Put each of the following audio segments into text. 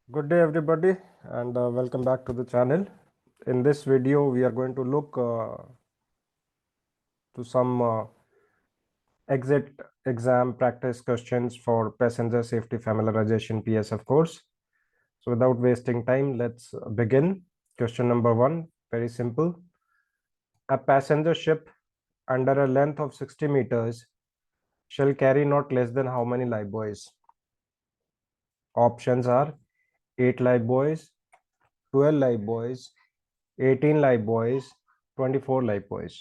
Good day everybody, and welcome back to the channel. In this video we are going to look to some exit exam practice questions for passenger safety familiarization PSF course. So without wasting time, let's begin. Question number 1, very simple. A passenger ship under a length of 60 meters shall carry not less than how many lifebuoys? Options are 8 lifebuoys, 12 lifebuoys, 18 lifebuoys, 24 lifebuoys.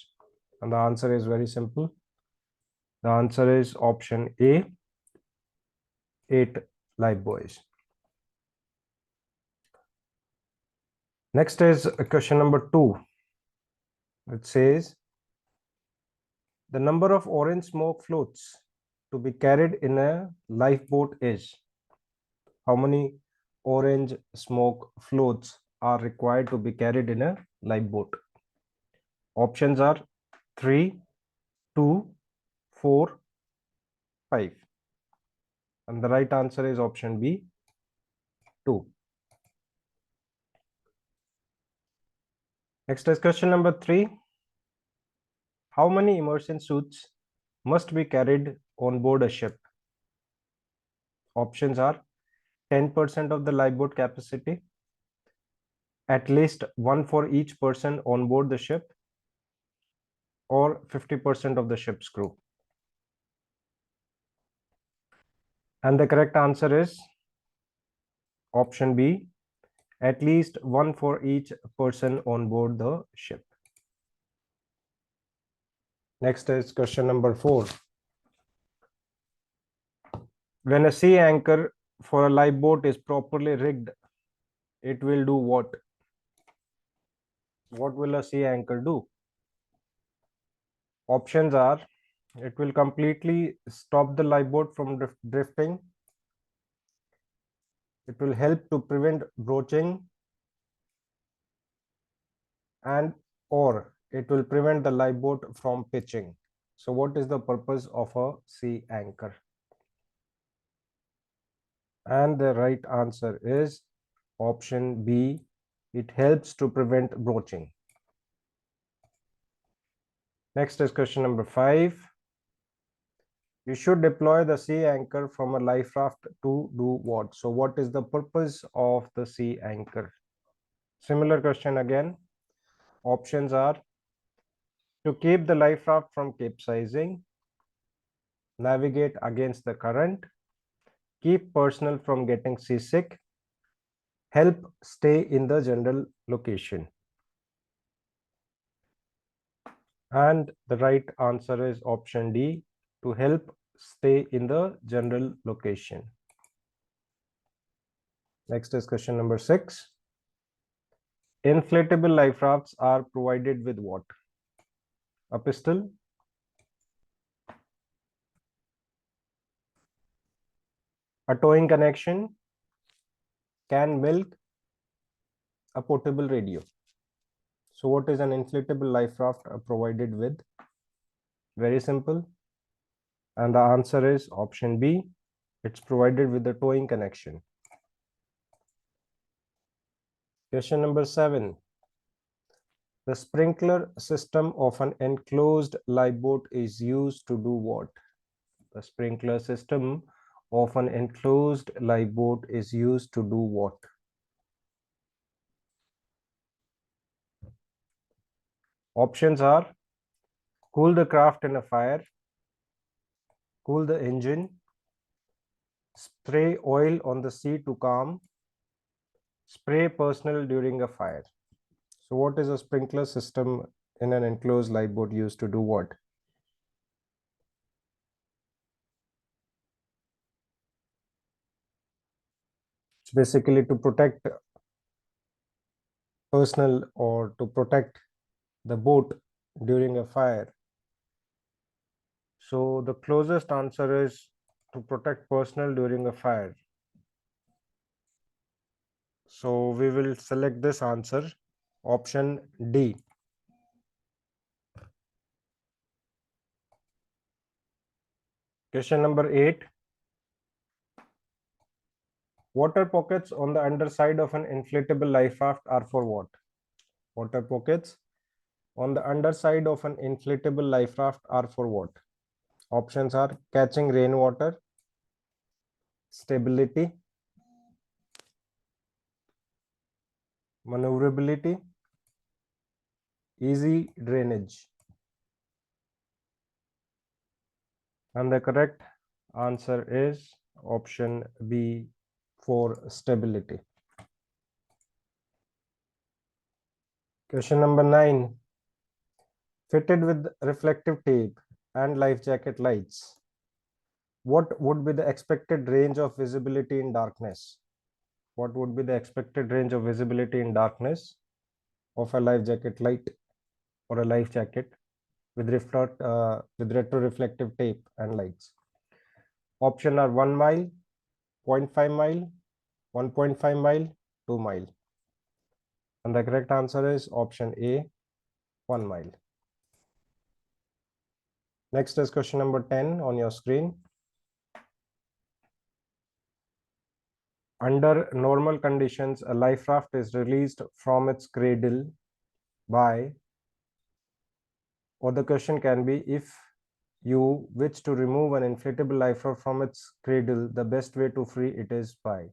And the answer is very simple. The answer is option A, 8 lifebuoys. Next is question number 2. It says, the number of orange smoke floats to be carried in a lifeboat is. How many orange smoke floats are required to be carried in a lifeboat? Options are 3, 2, 4, 5. And the right answer is option B, 2. Next is question number 3. How many immersion suits must be carried on board a ship? Options are 10% of the lifeboat capacity, at least one for each person on board the ship, or 50% of the ship's crew. And the correct answer is option B, at least one for each person on board the ship. Next is question number 4. When a sea anchor for a lifeboat is properly rigged, it will do what? What will a sea anchor do? Options are, it will completely stop the lifeboat from drifting. It will help to prevent broaching, and or it will prevent the lifeboat from pitching. So what is the purpose of a sea anchor? And the right answer is option B, it helps to prevent broaching. Next is question number 5. You should deploy the sea anchor from a life raft to do what? So what is the purpose of the sea anchor? Similar question again. Options are to keep the life raft from capsizing, navigate against the current, keep personnel from getting seasick, help stay in the general location. And the right answer is option D, to help stay in the general location. Next is question number 6. Inflatable life rafts are provided with what? A pistol, a towing connection, canned milk, a portable radio. So what is an inflatable life raft provided with? Very simple. And the answer is option B. It's provided with the towing connection. Question number 7. The sprinkler system of an enclosed lifeboat is used to do what? The sprinkler system of an enclosed lifeboat is used to do what? Options are cool the craft in a fire, cool the engine, spray oil on the sea to calm, spray personnel during a fire. So what is a sprinkler system in an enclosed lifeboat used to do what? It's basically to protect personnel or to protect the boat during a fire. So the closest answer is to protect personnel during a fire. So we will select this answer, option D. Question number 8. Water pockets on the underside of an inflatable life raft are for what? Water pockets on the underside of an inflatable life raft are for what? Options are catching rainwater, stability, maneuverability, easy drainage. And the correct answer is option B for stability. Question number 9. Fitted with reflective tape and life jacket lights, what would be the expected range of visibility in darkness? What would be the expected range of visibility in darkness of a life jacket light or a life jacket with retroreflective tape and lights? Option are 1 mile, 0.5 mile, 1.5 mile, 2 mile. And the correct answer is option A, 1 mile. Next is question number 10 on your screen. Under normal conditions, a life raft is released from its cradle by, or the question can be, if you wish to remove an inflatable life raft from its cradle, the best way to free it is by.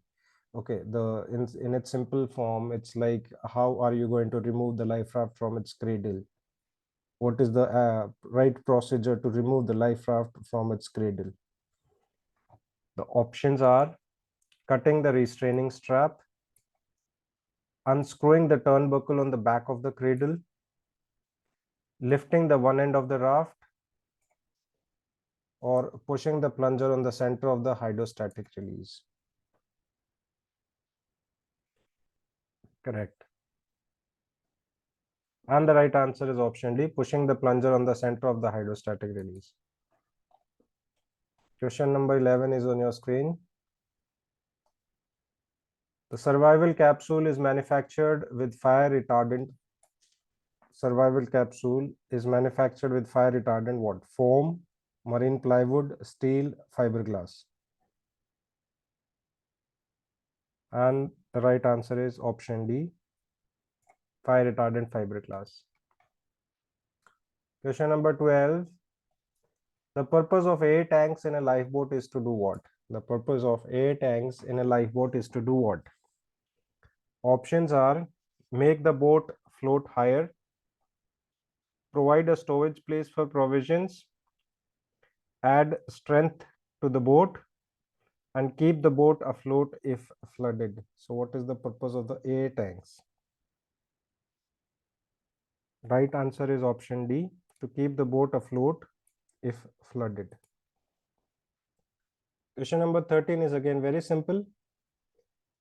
Okay, in its simple form, it's like, how are you going to remove the life raft from its cradle? What is the right procedure to remove the life raft from its cradle? The options are cutting the restraining strap, unscrewing the turnbuckle on the back of the cradle, lifting the one end of the raft, or pushing the plunger on the center of the hydrostatic release. Correct. And the right answer is option D, pushing the plunger on the center of the hydrostatic release. Question number 11 is on your screen. The survival capsule is manufactured with fire retardant. Survival capsule is manufactured with fire retardant what? Foam, marine plywood, steel, fiberglass. And the right answer is option D, fire retardant fiberglass. Question number 12. The purpose of air tanks in a lifeboat is to do what? The purpose of air tanks in a lifeboat is to do what? Options are make the boat float higher, provide a storage place for provisions, add strength to the boat, and keep the boat afloat if flooded. So what is the purpose of the air tanks? Right answer is option D, to keep the boat afloat if flooded. Question number 13 is again very simple.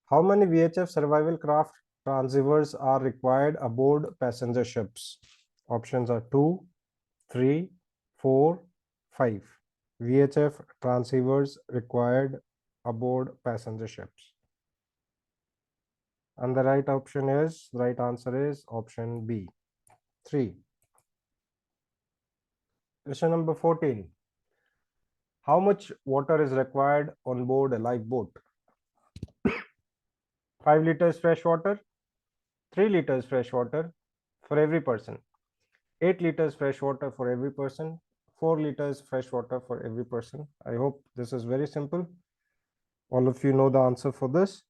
How many VHF survival craft transceivers are required aboard passenger ships? Options are 2, 3, 4, 5. VHF transceivers required aboard passenger ships. And the right answer is option B, 3. Question number 14. How much water is required on board a lifeboat? 5 liters fresh water, 3 liters fresh water for every person, 8 liters fresh water for every person, 4 liters fresh water for every person. I hope this is very simple. All of you know the answer for this.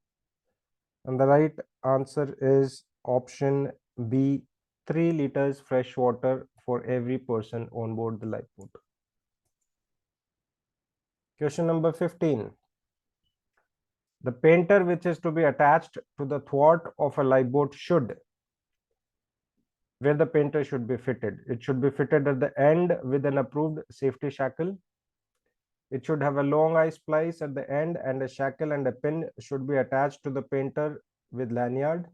And the right answer is option B, 3 liters fresh water for every person on board the lifeboat. Question number 15. The painter which is to be attached to the thwart of a lifeboat should, where the painter should be fitted. It should be fitted at the end with an approved safety shackle. It should have a long eye splice at the end, and a shackle and a pin should be attached to the painter with lanyard.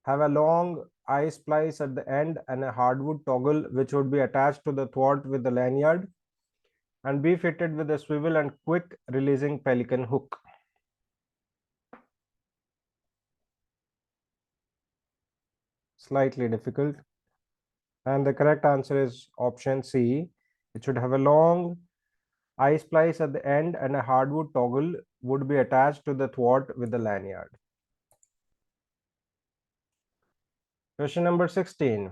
Have a long eye splice at the end and a hardwood toggle which would be attached to the thwart with the lanyard, and be fitted with a swivel and quick releasing pelican hook. Slightly difficult. And the correct answer is option C. It should have a long eye splice at the end, and a hardwood toggle would be attached to the thwart with the lanyard. Question number 16.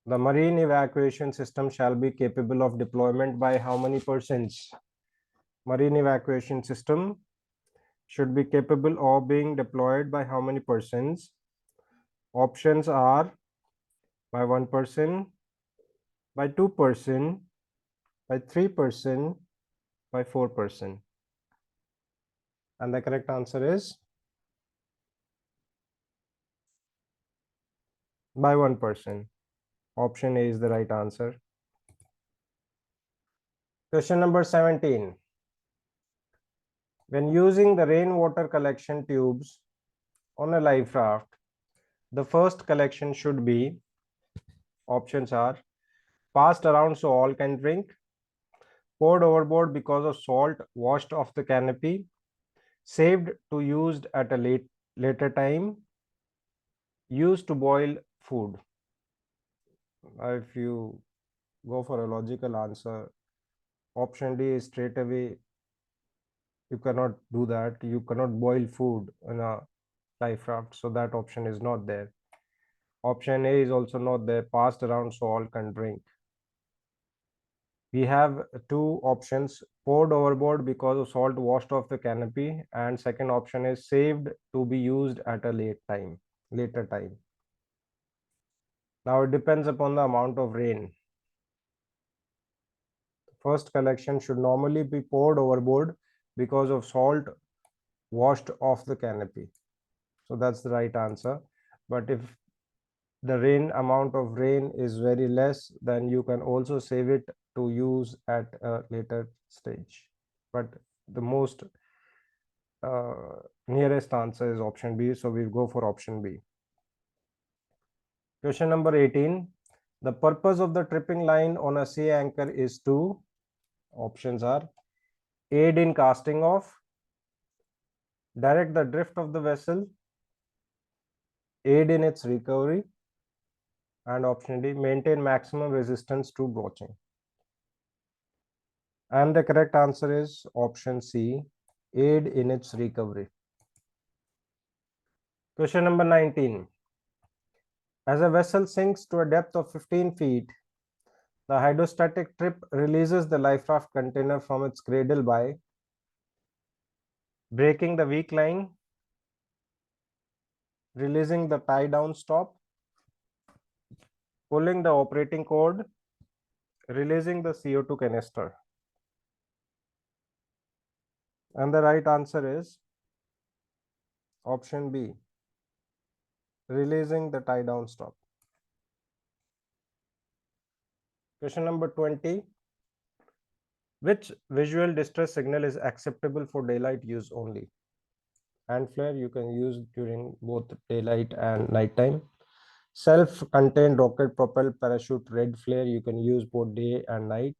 The marine evacuation system shall be capable of deployment by how many persons? Marine evacuation system should be capable of being deployed by how many persons? Options are by 1 person, by 2 person, by 3 person, by 4 person. And the correct answer is by 1 person. Option A is the right answer. Question number 17. When using the rainwater collection tubes on a life raft, the first collection should be, options are, passed around so all can drink, poured overboard because of salt washed off the canopy, saved to used at a later time, used to boil food. If you go for a logical answer, option D is straight away. You cannot do that. You cannot boil food in a life raft, so that option is not there. Option A is also not there. Passed around so all can drink. We have two options: poured overboard because of salt washed off the canopy, and second option is saved to be used at a later time. Now it depends upon the amount of rain. First collection should normally be poured overboard because of salt washed off the canopy. So that's the right answer. But if the amount of rain is very less, then you can also save it to use at a later stage. But the most nearest answer is option B, so we'll go for option B. Question number 18. The purpose of the tripping line on a sea anchor is to, options are, aid in casting off, direct the drift of the vessel, aid in its recovery, and option D, maintain maximum resistance to broaching. And the correct answer is option C, aid in its recovery. Question number 19. As a vessel sinks to a depth of 15 feet, the hydrostatic trip releases the life raft container from its cradle by breaking the weak line, releasing the tie down stop, pulling the operating cord, releasing the CO2 canister. And the right answer is option B, releasing the tie down stop. Question number 20. Which visual distress signal is acceptable for daylight use only? Hand flare you can use during both daylight and nighttime. Self-contained rocket propelled parachute red flare you can use both day and night.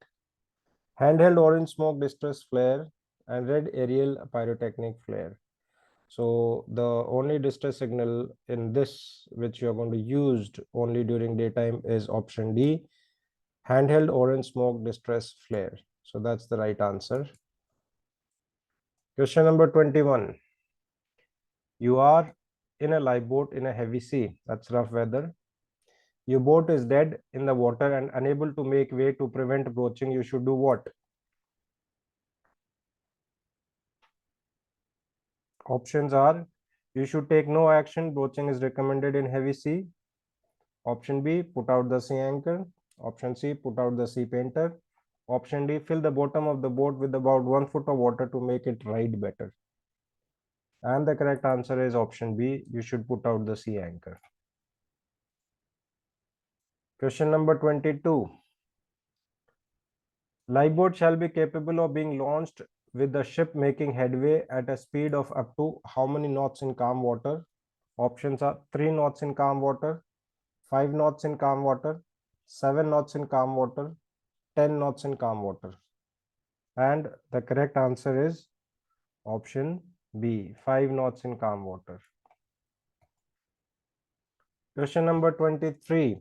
Handheld orange smoke distress flare and red aerial pyrotechnic flare. So the only distress signal in this which you are going to use only during daytime is option D, handheld orange smoke distress flare. So that's the right answer. Question number 21. You are in a lifeboat in a heavy sea, that's rough weather. Your boat is dead in the water and unable to make way to prevent broaching. You should do what? Options are, you should take no action. Broaching is recommended in heavy sea. Option B, put out the sea anchor. Option C, put out the sea painter. Option D, fill the bottom of the boat with about 1 foot of water to make it ride better. And the correct answer is option B, you should put out the sea anchor. Question number 22. Lifeboat shall be capable of being launched with the ship making headway at a speed of up to how many knots in calm water? Options are 3 knots in calm water, 5 knots in calm water, 7 knots in calm water, 10 knots in calm water. And the correct answer is option B, 5 knots in calm water. Question number 23.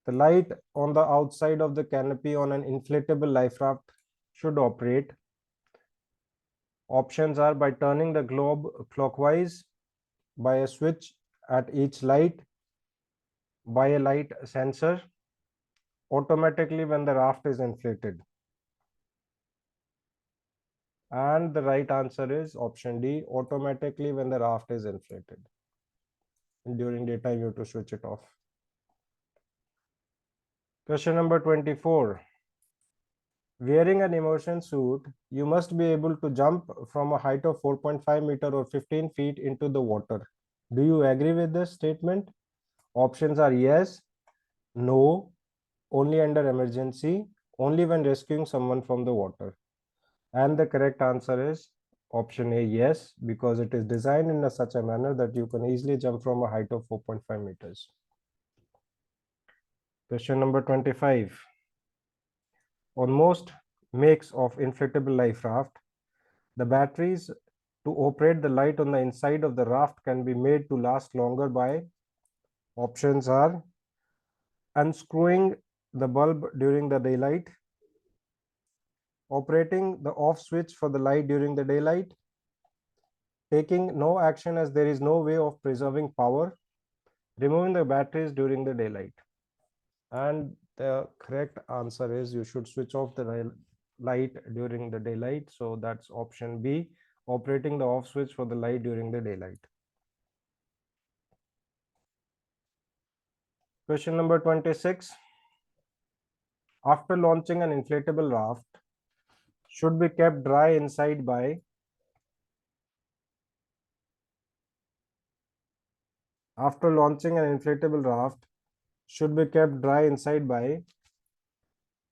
the light on the outside of the canopy on an inflatable life raft should operate? Options are by turning the globe clockwise, by a switch at each light, by a light sensor, automatically when the raft is inflated. And the right answer is option D, automatically when the raft is inflated. During daytime, you have to switch it off. Question number 24. Wearing an immersion suit, you must be able to jump from a height of 4.5 meter or 15 feet into the water. Do you agree with this statement? Options are yes, no, only under emergency, only when rescuing someone from the water. And the correct answer is option A, yes, because it is designed in such a manner that you can easily jump from a height of 4.5 meters. Question number 25. On most makes of inflatable life raft, the batteries to operate the light on the inside of the raft can be made to last longer by, options are unscrewing the bulb during the daylight, operating the off switch for the light during the daylight, taking no action as there is no way of preserving power, removing the batteries during the daylight. And the correct answer is you should switch off the light during the daylight. So that's option B, operating the off switch for the light during the daylight. Question number 26. After launching an inflatable raft, should be kept dry inside by, after launching an inflatable raft, should be kept dry inside by,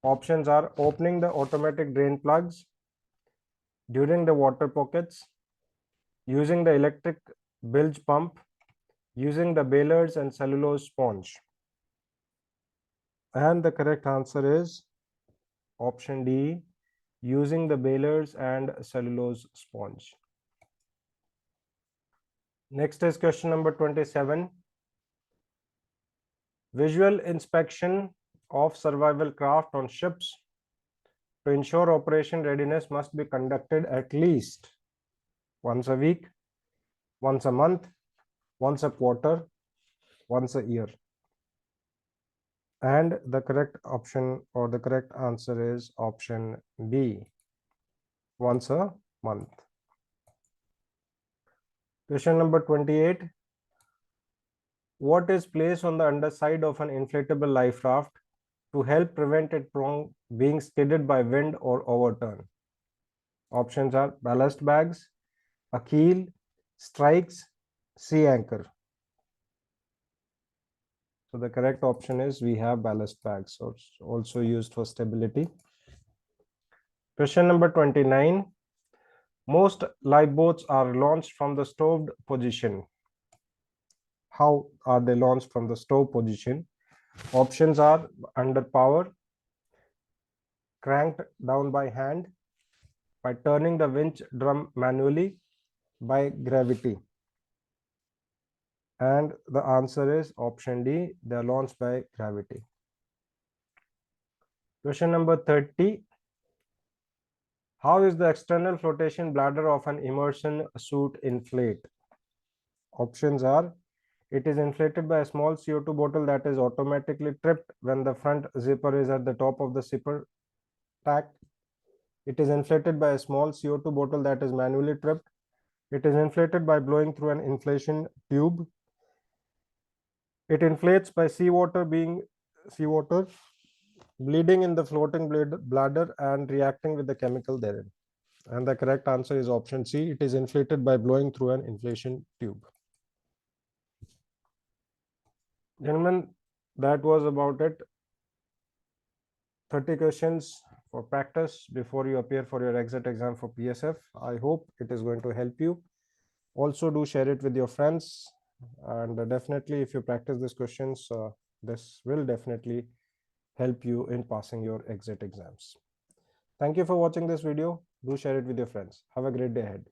options are opening the automatic drain plugs, during the water pockets, using the electric bilge pump, using the balers and cellulose sponge. And the correct answer is option D, using the balers and cellulose sponge. Next is question number 27. Visual inspection of survival craft on ships to ensure operation readiness must be conducted at least once a week, once a month, once a quarter, once a year. And the correct option or the correct answer is option B, once a month. Question number 28. What is placed on the underside of an inflatable life raft to help prevent it from being skidded by wind or overturn? Options are ballast bags, a keel, strikes, sea anchor. So the correct option is we have ballast bags, so it's also used for stability. Question number 29. Most lifeboats are launched from the stowed position. How are they launched from the stow position? Options are under power, cranked down by hand, by turning the winch drum manually, by gravity. And the answer is option D, they are launched by gravity. Question number 30. How is the external flotation bladder of an immersion suit inflate? Options are, it is inflated by a small CO2 bottle that is automatically tripped when the front zipper is at the top of the zipper tack. It is inflated by a small CO2 bottle that is manually tripped. It is inflated by blowing through an inflation tube. It inflates by seawater bleeding in the floating bladder and reacting with the chemical therein. And the correct answer is option C. It is inflated by blowing through an inflation tube. Gentlemen, that was about it. 30 questions for practice before you appear for your exit exam for PSF. I hope it is going to help you. Also do share it with your friends, and definitely if you practice these questions, this will definitely help you in passing your exit exams. Thank you for watching this video. Do share it with your friends. Have a great day ahead.